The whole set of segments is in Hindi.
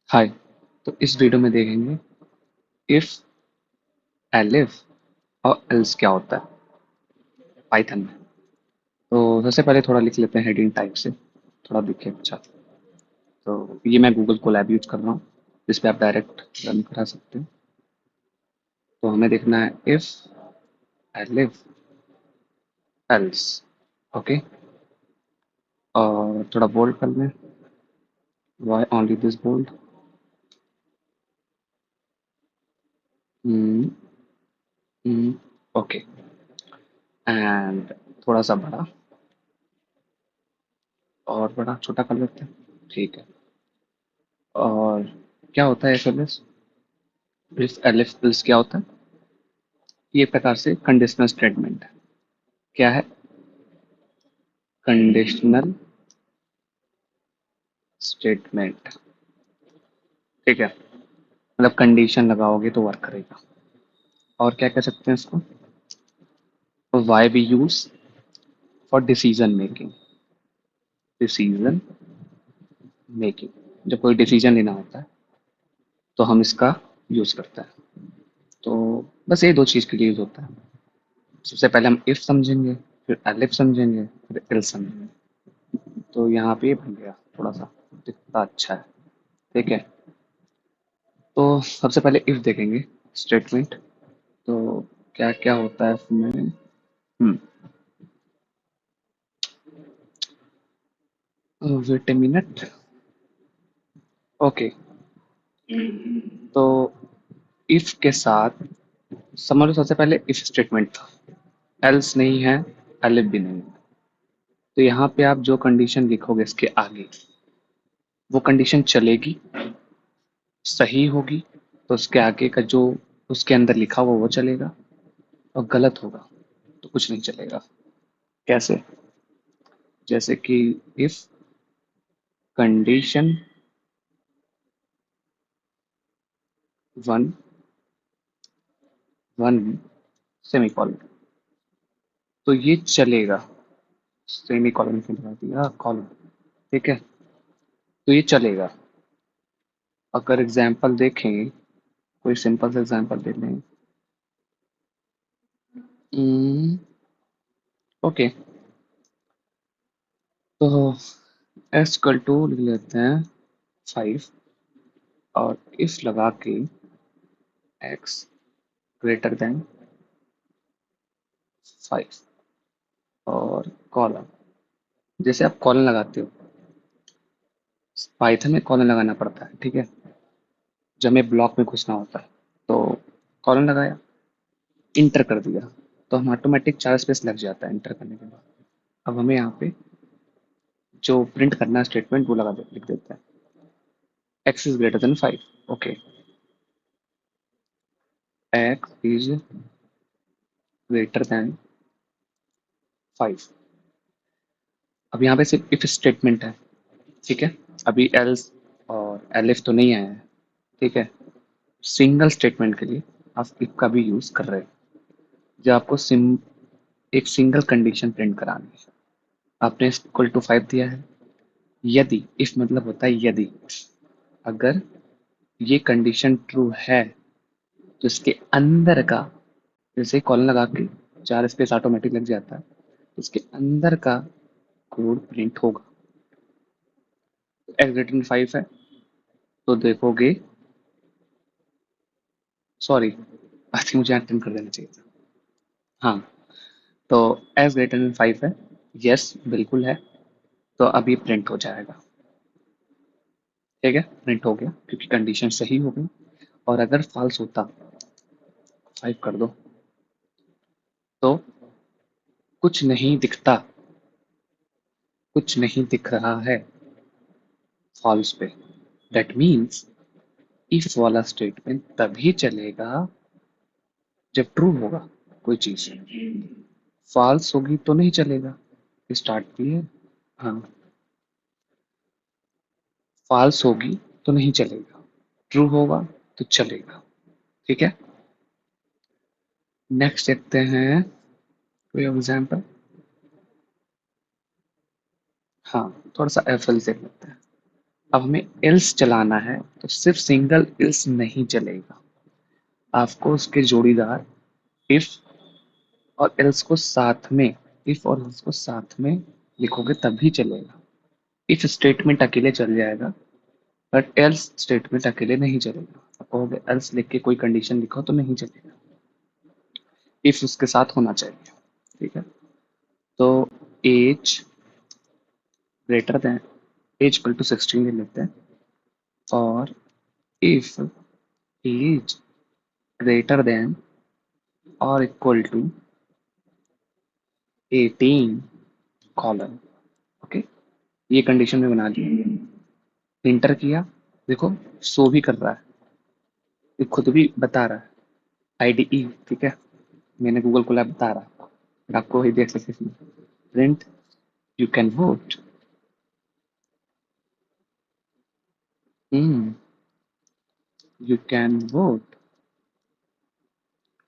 हाय। तो इस वीडियो में देखेंगे इफ, एलिफ और एल्स क्या होता है पाइथन में। तो सबसे पहले थोड़ा लिख लेते हैं हेडिंग टाइप से, थोड़ा दिखे अच्छा। तो ये मैं गूगल कोलैब यूज कर रहा हूँ, जिस पे आप डायरेक्ट रन करा सकते हैं। तो हमें देखना है इफ, एलिफ, एल्स। ओके, और थोड़ा बोल्ड कर लें। Why only this bold? Okay, and थोड़ा सा बड़ा, और बड़ा छोटा कर लेते हैं, ठीक है। और क्या होता है F L S, if elif else क्या होता है? ये एक प्रकार से कंडीशनल स्टेटमेंट है। क्या है? कंडीशनल स्टेटमेंट, ठीक है। मतलब कंडीशन लगाओगे तो वर्क करेगा। और क्या कह सकते हैं इसको? Why be use for decision making. Decision making, जब कोई डिसीजन लेना होता है तो हम इसका यूज करते हैं। तो बस ये दो चीज के लिए यूज होता है। सबसे पहले हम इफ समझेंगे, फिर एलिफ समझेंगे, फिर एल समझेंगे। तो यहाँ पे ये बन गया, थोड़ा सा दिखता अच्छा है, ठीक है। तो सबसे पहले इफ देखेंगे, स्टेटमेंट। तो क्या क्या होता है इसमें? Wait a minute. ओके, तो इफ के साथ समझ लो, सबसे पहले इफ स्टेटमेंट था, एल्स नहीं है, एलिफ भी नहीं है। तो यहाँ पे आप जो कंडीशन लिखोगे इसके आगे, वो कंडीशन चलेगी, सही होगी तो उसके आगे का जो उसके अंदर लिखा हुआ वो चलेगा, और गलत होगा तो कुछ नहीं चलेगा। कैसे? जैसे कि if condition one, one semicolon, तो ये चलेगा। सेमीकॉलन के लगा दिया कॉलन, ठीक है, तो ये चलेगा। अगर एग्जाम्पल देखें, कोई सिंपल सा एग्जाम्पल दे लें। ओके, तो एस कल टू लिख लेते हैं 5, और इफ लगा के एक्स ग्रेटर देन 5, और कॉलन। जैसे आप कॉलन लगाते हो, पाइथन में कॉलन लगाना पड़ता है, ठीक है, जब हमें ब्लॉक में घुसना होता है। तो कॉलन लगाया, इंटर कर दिया, तो हम ऑटोमेटिक 4 स्पेस लग जाता है इंटर करने के बाद। अब हमें यहाँ पे जो प्रिंट करना है स्टेटमेंट वो लिख देता है, x is greater than 5। Okay, x is greater than 5। अब यहाँ पे सिर्फ इफ स्टेटमेंट है, ठीक है। अभी एल्स और एलिफ तो नहीं आया है, ठीक है। सिंगल स्टेटमेंट के लिए आप इफ का भी यूज कर रहे हो, जब आपको एक सिंगल कंडीशन प्रिंट करानी है। आपने इक्वल टू 5 दिया है, यदि, इफ मतलब होता है यदि, अगर ये कंडीशन ट्रू है तो इसके अंदर का, जैसे कॉलन लगा के 4 स्पेस ऑटोमेटिक लग जाता है, तो इसके अंदर का कोड प्रिंट होगा। एक्स ग्रेटर देन 5 है, तो देखोगे, सॉरी, आई थिंक मुझे यहाँ 10 कर देना चाहिए था। हाँ, तो एक्स ग्रेटर देन 5 है, यस बिल्कुल है, तो अभी प्रिंट हो जाएगा, ठीक है। प्रिंट हो गया क्योंकि कंडीशन सही हो गई। और अगर फॉल्स होता, 5 कर दो, तो कुछ नहीं दिखता, कुछ नहीं दिख रहा है फॉल्स पे। दैट मीन्स इफ वाला स्टेटमेंट तभी चलेगा जब ट्रू होगा कोई चीज, फॉल्स होगी तो नहीं चलेगा। स्टार्ट भी है, हाँ, फॉल्स होगी तो नहीं चलेगा, ट्रू होगा तो चलेगा, ठीक है। नेक्स्ट देखते हैं कोई एग्जांपल। हाँ, थोड़ा सा एफ एल देख लेते हैं। अब हमें एल्स चलाना है तो सिर्फ सिंगल एल्स नहीं चलेगा, आपको उसके जोड़ीदार इफ और एल्स को साथ में, इफ और एल्स को साथ में लिखोगे तभी चलेगा। इफ स्टेटमेंट अकेले चल जाएगा बट एल्स स्टेटमेंट अकेले नहीं चलेगा। आप कहोगे एल्स लिख के कोई कंडीशन लिखो तो नहीं चलेगा, इफ उसके साथ होना चाहिए। ठीक है, तो age greater than, age equal to 16 ले लेते हैं, और इफ एज ग्रेटर देन और इक्वल टू 18 कॉलन। ओके, ये कंडीशन में बना दी, इंटर किया, देखो शो भी कर रहा है, ये खुद भी बता रहा है आईडीई। ठीक है, मैंने गूगल खोला बता रहा है, और आपको वही देख सकते हैं print you can vote. You can vote.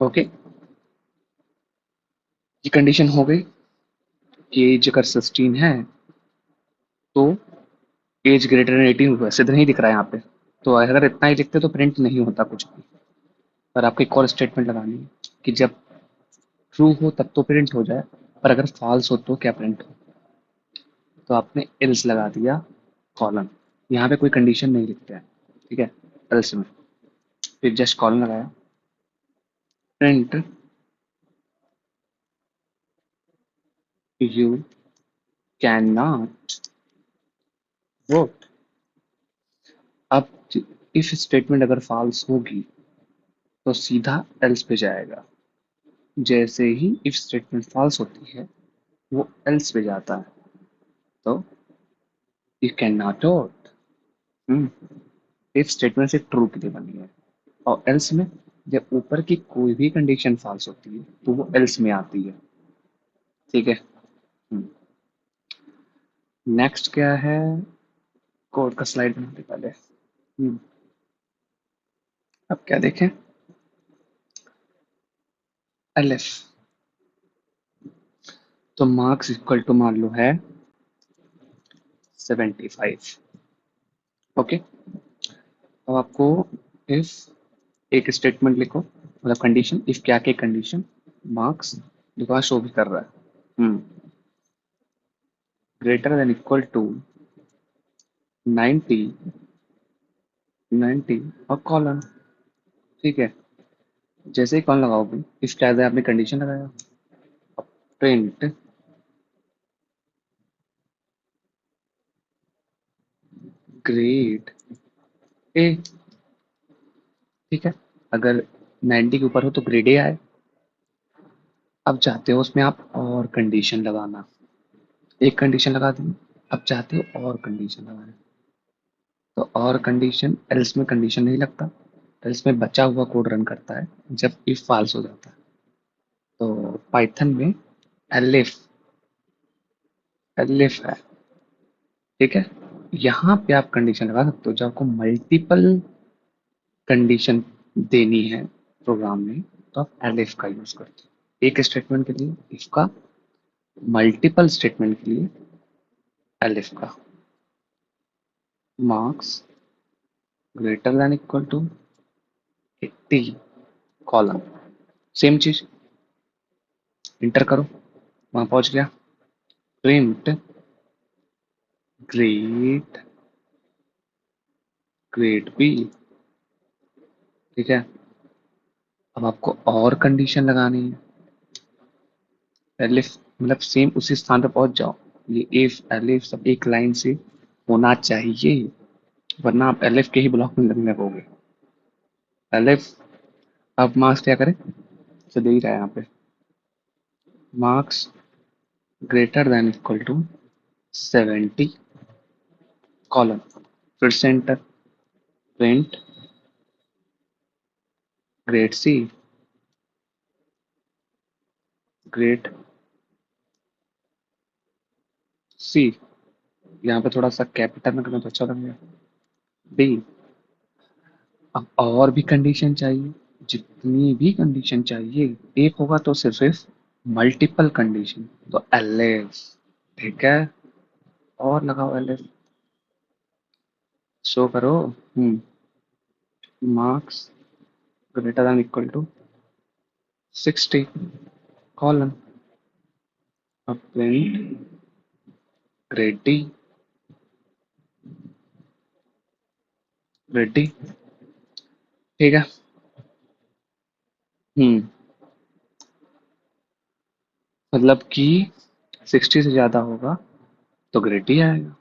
Okay, ये कंडीशन हो गई कि एज अगर 16 है तो एज ग्रेटर देन 18 वैसे तो नहीं दिख रहा है यहाँ पे, तो अगर इतना ही लिखते तो प्रिंट नहीं होता कुछ भी। पर आपको एक और स्टेटमेंट लगानी है कि जब ट्रू हो तब तो प्रिंट हो जाए, पर अगर फॉल्स हो तो क्या प्रिंट हो। तो आपने एल्स लगा दिया कॉलन, यहाँ पे कोई कंडीशन नहीं लिखते हैं। ठीक है, एल्स में फिर जस्ट कॉलन लगाया, print you can not vote. अब इफ स्टेटमेंट अगर फॉल्स होगी तो सीधा एल्स पे जाएगा, जैसे ही इफ स्टेटमेंट फॉल्स होती है वो एल्स पे जाता है, तो you can not vote. If statement सिर्फ ट्रू के लिए बनी है, और एल्स में जब ऊपर की कोई भी कंडीशन फॉल्स होती है तो वो एल्स में आती है। ठीक है, नेक्स्ट क्या है, कोड का स्लाइड बनाते पहले। अब क्या देखें, एलएफ, तो मार्क्स इक्वल टू मान लो है 75। ओके, अब आपको इफ एक स्टेटमेंट लिखो, मतलब कंडीशन, इफ क्या के कंडीशन मार्क्स दुकान शो भी कर रहा है, ग्रेटर देन इक्वल टू 90, 90 और कॉलन। ठीक है, जैसे ही कॉलन लगाओगे इफ क्या है आपने कंडीशन लगाया, प्रिंट ग्रेड ए। ठीक है, अगर 90 के ऊपर हो तो ग्रेड ए आए। अब चाहते हो उसमें आप और कंडीशन लगाना, एक कंडीशन लगा दी, अब चाहते हो और कंडीशन लगाना, तो और कंडीशन, एल्स में कंडीशन नहीं लगता, एल्स में बचा हुआ कोड रन करता है जब इफ फॉल्स हो जाता है। तो पाइथन में एलिफ, एलिफ है। ठीक है, यहाँ पे आप कंडीशन लगा सकते हो जब आपको मल्टीपल कंडीशन देनी है प्रोग्राम में, तो आप एलिफ का यूज करते हो एक स्टेटमेंट के लिए इफ का, मल्टीपल स्टेटमेंट के लिए एलिफ का। Marks greater than equal to 80 column, same चीज, इंटर करो, वहां पहुंच गया, प्रिंट ग्रेड, ग्रेड बी। ठीक है, अब आपको और कंडीशन लगानी है, एलिफ मतलब सेम उसी स्थान पे पहुंच जाओ, ये इफ एलिफ सब एक लाइन से होना चाहिए, वरना आप एलिफ के ही ब्लॉक में लगने लगोगे। एलिफ, अब मार्क्स क्या करें, तो दे ही रहा है यहाँ पे, marks greater than equal to 70 column, फिर से enter, print grade C, grade C, यहाँ पे थोड़ा सा कैपिटल में करना तो अच्छा लगेगा, बी। अब और भी कंडीशन चाहिए, जितनी भी कंडीशन चाहिए, एक होगा तो सिर्फ मल्टीपल कंडीशन, तो एलएफ। ठीक है, और लगाओ एलएफ, शो करो। Marks greater than equal to 60 colon. अब print grade D. Grade D. ठीक है। हम्म मतलब कि 60 से ज्यादा होगा तो ग्रेड डी आएगा।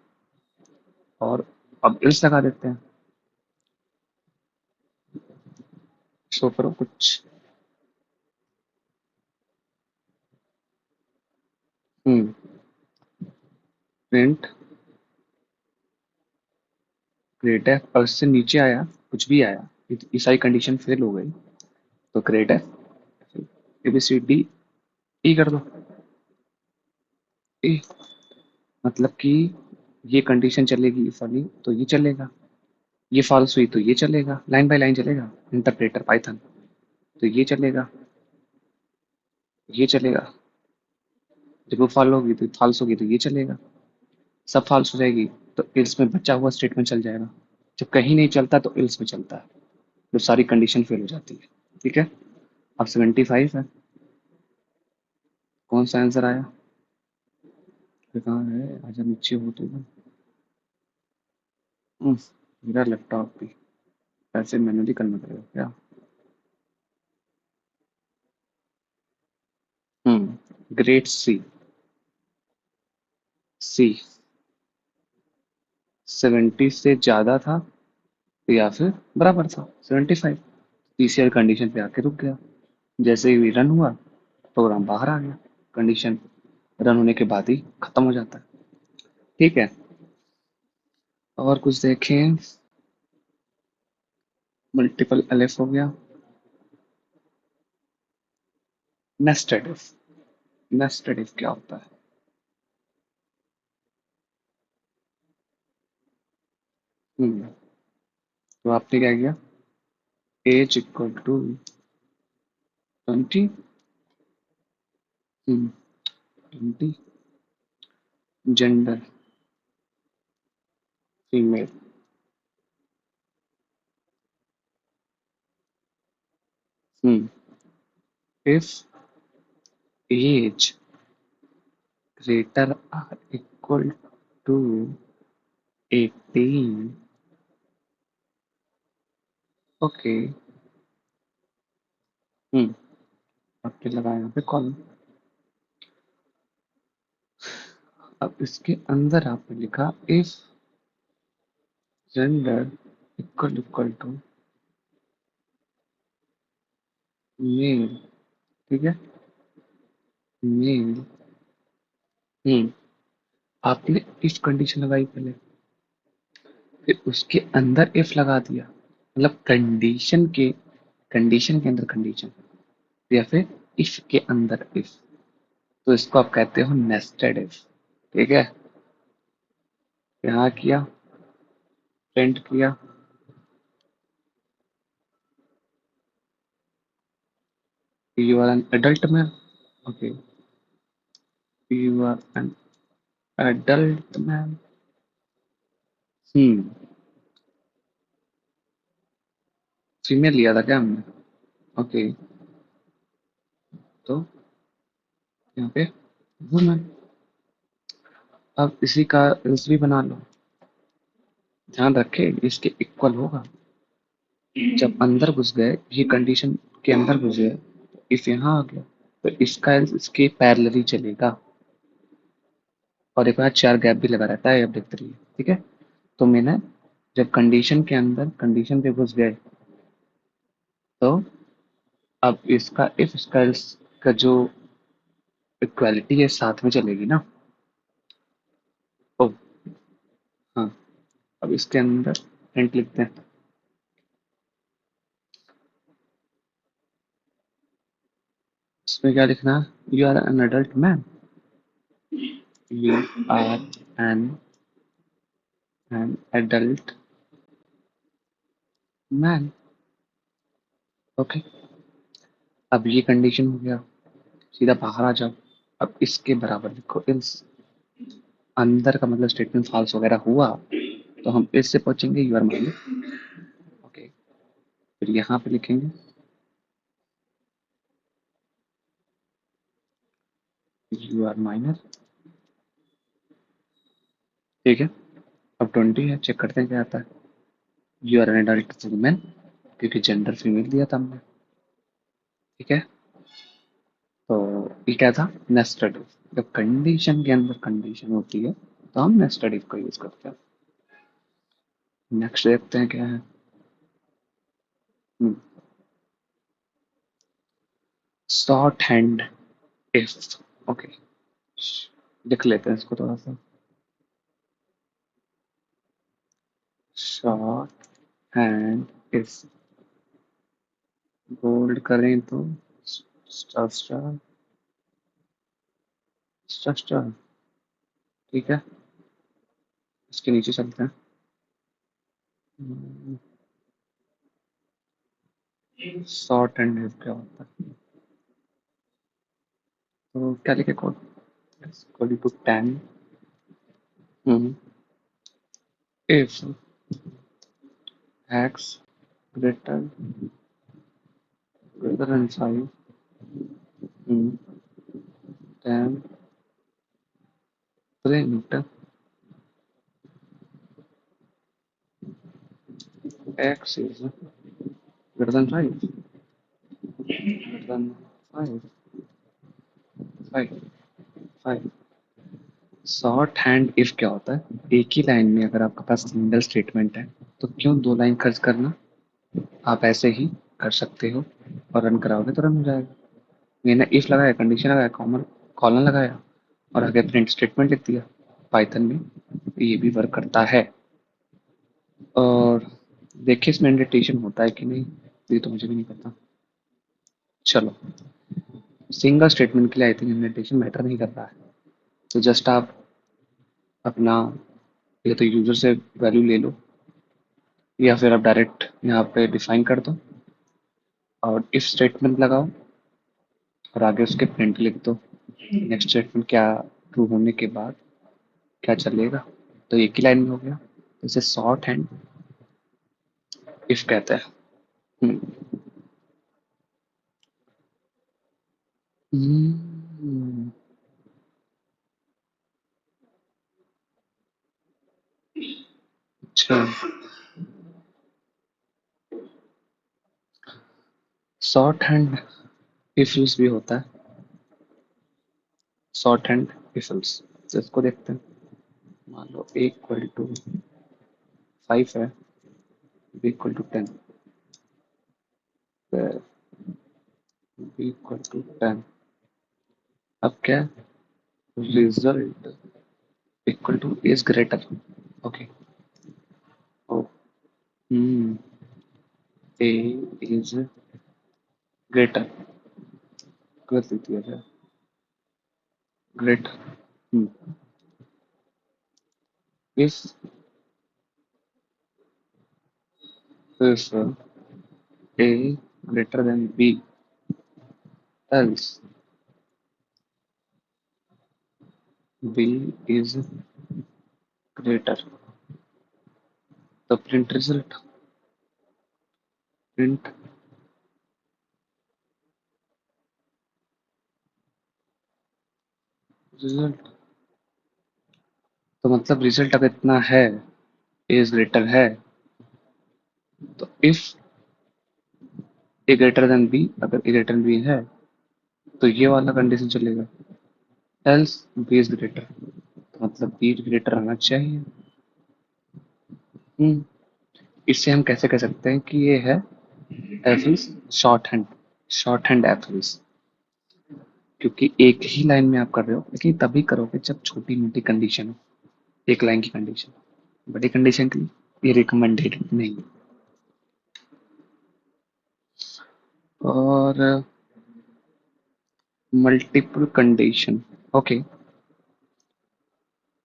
और अब इल्स लगा देते हैं। शो करो कुछ। हम्म प्रिंट ग्रेट है और इससे नीचे आया कुछ भी आया, ये सारी कंडीशन फेल हो गई तो ग्रेट है। A B C D E कर दो। ए मतलब कि ये कंडीशन चलेगी इस वाली तो ये चलेगा, ये फॉल्स हुई तो ये चलेगा, लाइन बाय लाइन चलेगा इंटरप्रेटर पाइथन। तो ये चलेगा, ये चलेगा। जब वो फॉल होगी तो फॉल्स होगी तो ये चलेगा। सब फॉल्स हो जाएगी तो इल्स में बचा हुआ स्टेटमेंट चल जाएगा। जब कहीं नहीं चलता तो इल्स में चलता है, जब सारी कंडीशन फेल हो जाती है। ठीक है। अब 75 है। कौन सा आंसर आया? ये कहाँ है? आजा नीचे हो तो। हम्म, मेरा लैपटॉप भी ऐसे मैनुअली करना पड़ेगा क्या? Grade C. सी 70 से ज्यादा था या फिर बराबर था 75। पीसीआर कंडीशन पे आके रुक गया। जैसे ही रन हुआ प्रोग्राम बाहर आ गया। कंडीशन रन होने के बाद ही खत्म हो जाता है। ठीक है। और कुछ देखें। मल्टीपल एलिफ हो गया। Nested if. नेस्टेड इफ क्या होता है? हम्म तो आपने क्या किया? Age equal to 20। 20। Gender female. Hmm if age greater or equal to 18। Okay. आपने लगाया यहाँ पे कॉलम। अब इसके अंदर आपने लिखा if gender equal to male. ठीक है। मेल। हम्म आपने इफ कंडीशन लगाई पहले, फिर उसके अंदर इफ लगा दिया, मतलब कंडीशन के अंदर कंडीशन, या फिर इफ के अंदर इफ। तो इसको आप कहते हो नेस्टेड इफ। ठीक है। यहाँ किया, प्रिंट किया। You are an adult man. Okay. You are an adult man. Hmm female लिया था क्या हमने? ओके। तो यहाँ पे वुमेन। अब इसी का एल्स भी बना लो। ध्यान रखे इसके इक्वल होगा। जब अंदर घुस गए, ये कंडीशन के अंदर घुस गए, इफ यहाँ आ गया तो इसका else इसके पैरेलली चलेगा। और एक बार चार गैप भी लगा रहता है, अब देखते रहिए। ठीक है। तो मैंने जब कंडीशन के अंदर कंडीशन पे घुस गए तो अब इसका इफ इसका else का जो इक्वालिटी है साथ में चलेगी ना। ओ हाँ। अब इसके अंदर प्रिंट लिखते हैं। इसमें क्या लिखना है? You are an adult man. You are an an adult man. Okay. अब ये कंडीशन हो गया, सीधा बाहर आ जाओ। अब इसके बराबर लिखो इल्स। अंदर का मतलब स्टेटमेंट फॉल्स वगैरह हुआ तो हम इससे पहुंचेंगे यू आर माइनर। ओके, फिर यहाँ पे लिखेंगे यू आर माइनर। ठीक है, अब 20 है, चेक करते हैं क्या आता है। You are an adult women, क्योंकि जेंडर फीमेल दिया था हमने। ठीक है, तो ये क्या था, नेस्टेड इफ। जब कंडीशन के अंदर कंडीशन होती है तो हम नेस्टेड इफ का यूज करते हैं। नेक्स्ट देखते हैं क्या है। Short hand if. ओके, लिख लेते हैं इसको थोड़ा सा। शॉर्ट हैंड इफ, बोल्ड करें तो स्टार स्टार स्टार स्टार। ठीक है, इसके नीचे चलते हैं। शॉर्ट हैंड इफ क्या होता है, तो क्या लिखे code, equal to 10 if x greater than 5, then print x is greater than 5, greater than 5, 5, 5। Short hand if क्या होता है, एक ही लाइन में अगर आपके पास सिंगल स्टेटमेंट है तो क्यों दो लाइन खर्च करना, आप ऐसे ही कर सकते हो और रन कराओगे तो रन हो जाएगा। मैंने इफ लगाया, कंडीशन लगाया, कॉमन कॉलन लगाया और आगे प्रिंट स्टेटमेंट लिख दिया। पाइथन में ये भी वर्क करता है। और देखिए इसमें इंडेंटेशन होता है कि नहीं, ये तो मुझे भी नहीं पता। चलो, सिंगल स्टेटमेंट के लिए आई थिंक इंडेंटेशन मैटर नहीं कर रहा है। तो जस्ट आप अपना या तो यूजर से वैल्यू ले लो या फिर आप डायरेक्ट यहाँ पे डिफाइन कर दो और इफ स्टेटमेंट लगाओ और आगे उसके प्रिंट लिख दो। नेक्स्ट स्टेटमेंट क्या, ट्रू होने के बाद क्या चलेगा, तो एक ही लाइन में हो गया। इसे शॉर्ट हैंड इफ कहते हैं। हम्म, हम्म, अच्छा, शॉर्ट हैंड इफ यूज भी होता है। शॉर्ट हैंड इफ एल्स, तो इसको देखते हैं। मान लो a इक्वल टू 5 है, b equal to 10, b equal to 10। अब क्या, result equal to is greater. Okay, oh, hmm, a is greater कर दिया जाए, greater if a greater than b, else b is greater, तो प्रिंट रिजल्ट, प्रिंट रिजल्ट। तो मतलब रिजल्ट अगर इतना है, इज ग्रेटर है, तो if a greater than b, अगर ए ग्रेटर देन बी है तो ये वाला कंडीशन चलेगा, एल्स बी इज ग्रेटर, तो मतलब बी ग्रेटर होना चाहिए। हम्म, इससे हम कैसे कह सकते हैं कि ये है एफिल्स शॉर्ट हैंड, शॉर्ट हैंड एफिल्स, क्योंकि एक ही लाइन में आप कर रहे हो, लेकिन तभी करोगे जब छोटी मोटी कंडीशन हो, एक लाइन की कंडीशन। बड़ी कंडीशन के लिए ये रिकमेंडेड नहीं। और मल्टीपल कंडीशन, ओके,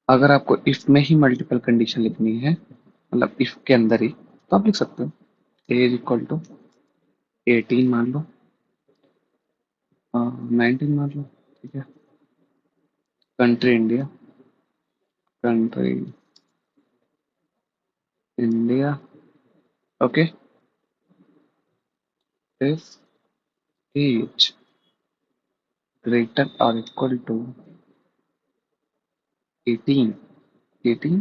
अगर आपको इफ में ही मल्टीपल कंडीशन लिखनी है, मतलब इफ के अंदर ही, तो आप लिख सकते हो ए इज इक्वल टू 18 मान लो, 19 मान लो। ठीक है, country India, country India. Okay. If age greater or equal to 18. 18.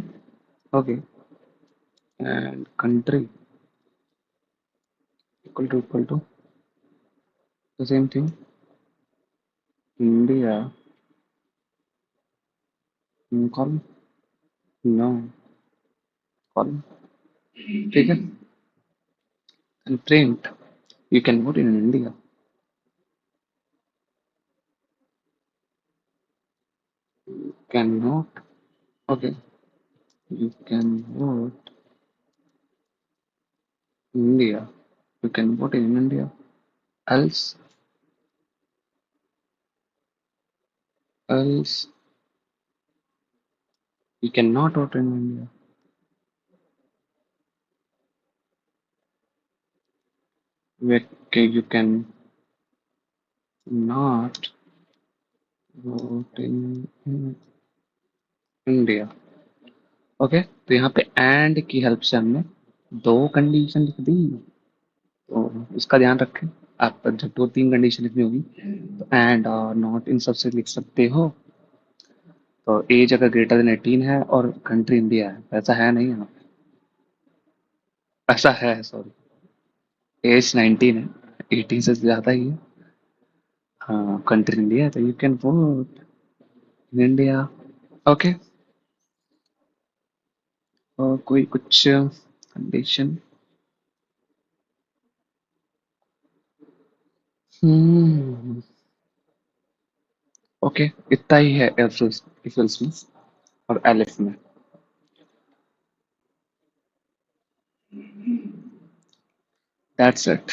Okay. And country equal to the same thing. India. Column. No. Column. ठीक है. And print. You can vote in India. Cannot. Okay. You can vote in India. You can vote in India. Else, else you cannot vote in India. Okay, you can not vote in India. Okay, तो यहाँ पे एंड की हेल्प से हमने दो कंडीशन लिख दी. तो इसका ध्यान रखें. आप जब दो तीन कंडीशन लिखनी होगी तो एंड और नॉट इन सबसे लिख सकते हो. तो एज अगर ग्रेटर देन 18 है और कंट्री इंडिया है, ऐसा है नहीं यहाँ पे. ऐसा है, सॉरी. एज 19 है, 18 से ज़्यादा ही है. हाँ, कंट्री इंडिया है तो you can vote in India. Okay. और कोई कुछ कंडीशन. हम्म. ओके, इतना ही है एफिल्स में और एलिफ में. That's it.